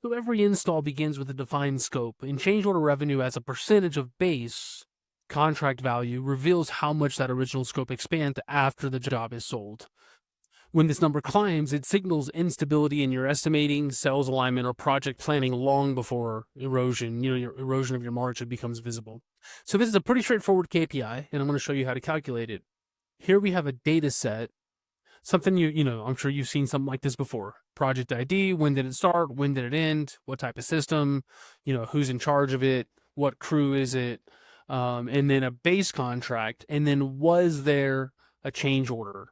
So every install begins with a defined scope, and change order revenue as a percentage of base contract value reveals how much that original scope expands after the job is sold. When this number climbs, it signals instability in your estimating, sales alignment, or project planning long before erosion, your erosion of your margin becomes visible. So this is a pretty straightforward KPI, and I'm going to show you how to calculate it. Here we have a data set, something I'm sure you've seen something like this before. Project ID, when did it start, when did it end, what type of system, who's in charge of it, what crew is it, and then a base contract, and then was there a change order?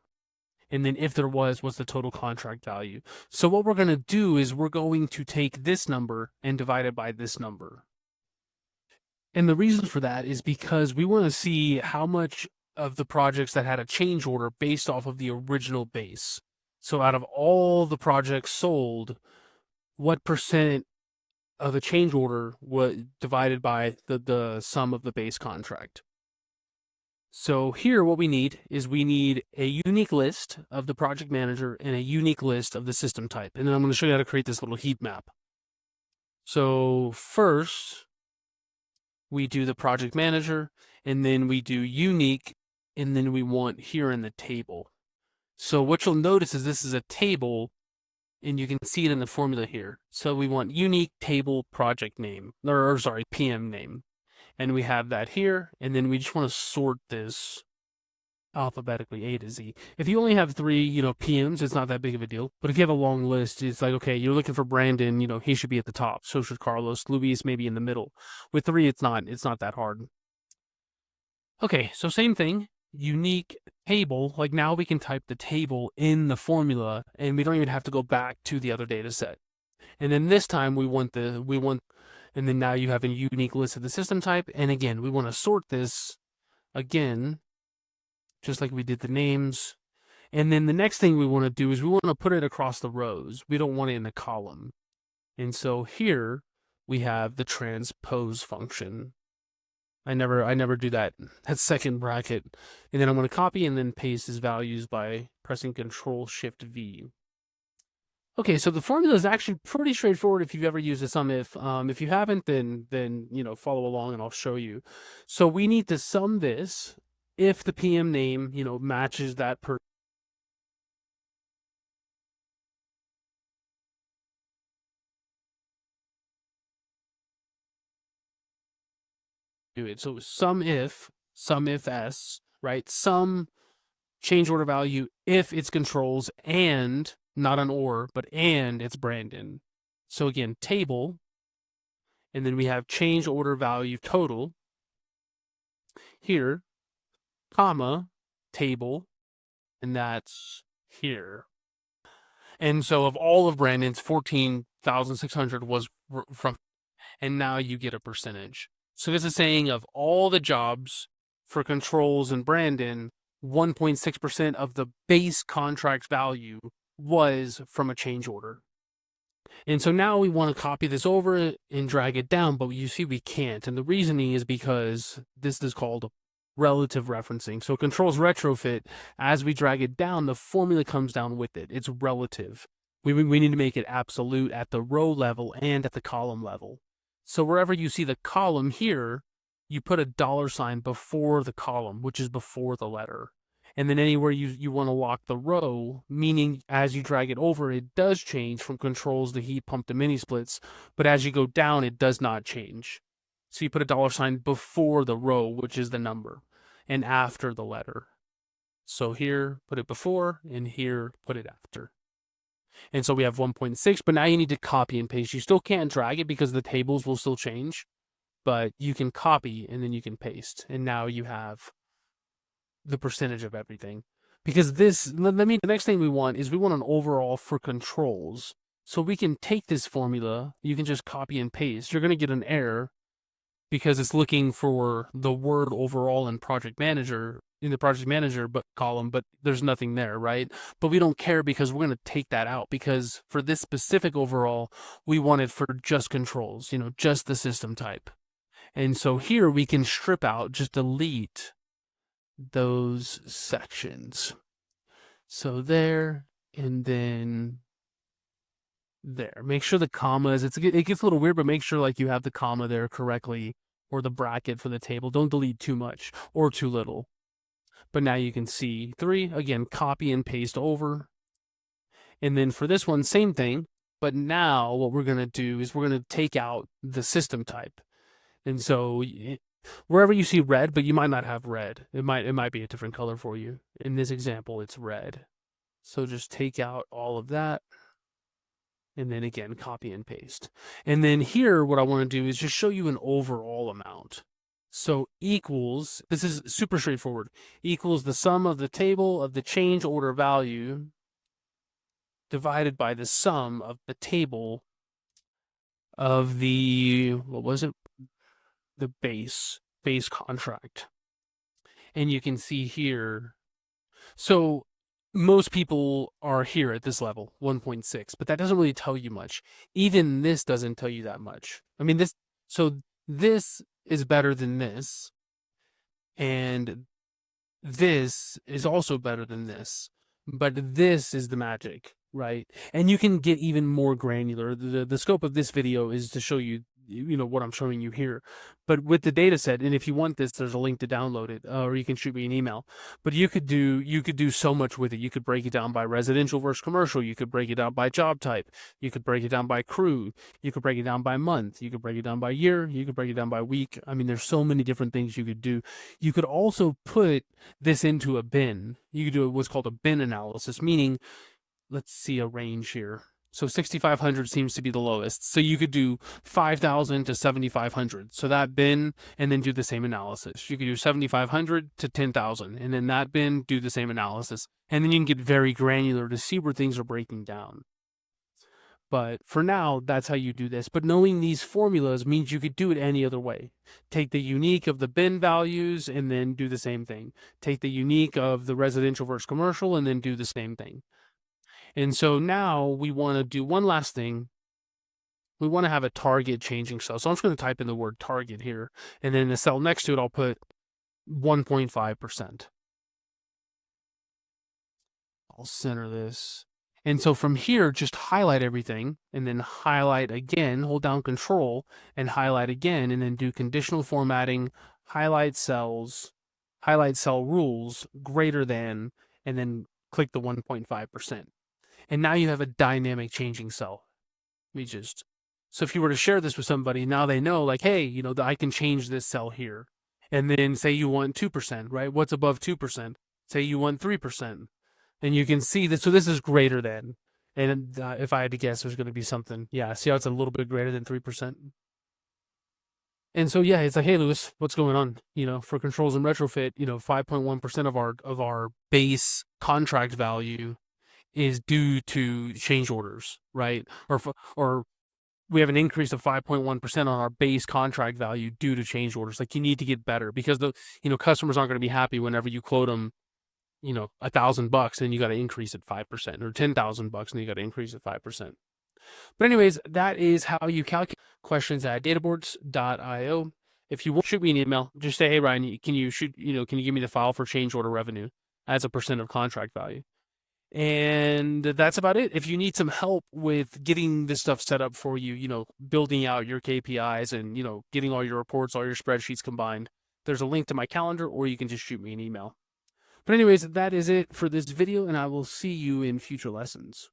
And then if there was, what's the total contract value? So what we're going to do is we're going to take this number and divide it by this number. And the reason for that is because we want to see how much of the projects that had a change order based off of the original base. So out of all the projects sold, what percent of the change order was divided by the sum of the base contract? So here what we need is we need a unique list of the project manager and a unique list of the system type. And then I'm going to show you how to create this little heat map. So first, we do the project manager, and then we do unique, and then we want here in the table. So what you'll notice is this is a table, and you can see it in the formula here. So we want unique table project name, or sorry, PM name. And we have that here, and then we just want to sort this alphabetically A to Z. If you only have 3, PMs, it's not that big of a deal. But if you have a long list, it's like, okay, you're looking for Brandon, he should be at the top. So should Carlos. Luis maybe in the middle. With 3, it's not that hard. Okay, so same thing. Unique table. Like now we can type the table in the formula, and we don't even have to go back to the other data set. And then this time and then now you have a unique list of the system type. And again, we want to sort this again, just like we did the names. And then the next thing we want to do is we want to put it across the rows. We don't want it in the column. And so here we have the transpose function. I never do that second bracket. And then I'm going to copy and then paste his values by pressing Control-Shift-V. Okay, so the formula is actually pretty straightforward if you've ever used a SUMIFS. If you haven't, then follow along and I'll show you. So we need to sum this if the PM name matches that per. Do it. So SUMIFS, right? Sum change order value if it's controls and not an or, but and it's Brandon. So again, table, and then we have change order value total here, comma, table, and that's here. And so of all of Brandon's, 14,600 was from, and now you get a percentage. So this is saying of all the jobs for controls and Brandon, 1.6% of the base contract value was from a change order. And so now we want to copy this over and drag it down, but you see we can't. And the reasoning is because this is called relative referencing. So controls retrofit, as we drag it down, the formula comes down with it. It's relative. We need to make it absolute at the row level and at the column level. So wherever you see the column here, you put a $sign before the column, which is before the letter. And then anywhere you want to lock the row, meaning as you drag it over, it does change from controls to heat pump to mini splits. But as you go down, it does not change. So you put a $sign before the row, which is the number, and after the letter. So here, put it before, and here, put it after. And so we have 1.6, but now you need to copy and paste. You still can't drag it because the tables will still change, but you can copy and then you can paste. And now you have the percentage of everything. Because the next thing we want is we want an overall for controls. So we can take this formula, you can just copy and paste. You're going to get an error because it's looking for the word overall in the project manager but column, but there's nothing there, right? But we don't care because we're going to take that out because for this specific overall, we want it for just controls, just the system type. And so here we can strip out, just delete those sections. So there, and then There. Make sure the commas, it gets a little weird, but make sure like you have the comma there correctly, or the bracket for the table. Don't delete too much or too little. But now you can see 3, again, copy and paste over. And then for this one, same thing, but now what we're gonna do is we're gonna take out the system type. And so wherever you see red, but you might not have red, it might be a different color for you. In this example, it's red. So just take out all of that. And then again, copy and paste. And then here, what I want to do is just show you an overall amount. So equals, this is super straightforward, equals the sum of the table of the change order value divided by the sum of the table of the, what was it? The base contract. And you can see here, so most people are here at this level, 1.6, but that doesn't really tell you much. Even this doesn't tell you that much. I mean, this is better than this, and this is also better than this, but this is the magic, right? And you can get even more granular. The scope of this video is to show you, what I'm showing you here. But with the data set, and if you want this, there's a link to download it, or you can shoot me an email. But you could do so much with it. You could break it down by residential versus commercial. You could break it down by job type. You could break it down by crew. You could break it down by month. You could break it down by year. You could break it down by week. I mean, there's so many different things you could do. You could also put this into a bin. You could do what's called a bin analysis, meaning, let's see a range here. So 6,500 seems to be the lowest. So you could do 5,000 to 7,500. So that bin, and then do the same analysis. You could do 7,500 to 10,000, and then that bin, do the same analysis. And then you can get very granular to see where things are breaking down. But for now, that's how you do this. But knowing these formulas means you could do it any other way. Take the unique of the bin values and then do the same thing. Take the unique of the residential versus commercial and then do the same thing. And so now we want to do one last thing. We want to have a target changing cell. So I'm just going to type in the word target here. And then in the cell next to it, I'll put 1.5%. I'll center this. And so from here, just highlight everything and then highlight again, hold down Control and highlight again, and then do conditional formatting, highlight cells, highlight cell rules greater than, and then click the 1.5%. And now you have a dynamic changing cell. So if you were to share this with somebody, now they know, like, hey, I can change this cell here. And then say you want 2%, right? What's above 2%? Say you want 3%. And you can see that, so this is greater than. And if I had to guess, there's going to be something. Yeah, see how it's a little bit greater than 3%? And so, yeah, it's like, hey, Lewis, what's going on? For controls and retrofit, 5.1% of our base contract value is due to change orders, right? Or we have an increase of 5.1% on our base contract value due to change orders. Like, you need to get better because the customers aren't going to be happy whenever you quote them, $1,000 and you got to increase it 5%, or $10,000 and you got to increase it 5%. But anyways, that is how you calculate. Questions at databoards.io. If you want, shoot me an email. Just say, hey, Ryan, can you give me the file for change order revenue as a percent of contract value? And that's about it. If you need some help with getting this stuff set up for you, building out your KPIs and, getting all your reports, all your spreadsheets combined, there's a link to my calendar, or you can just shoot me an email. But anyways, that is it for this video, and I will see you in future lessons.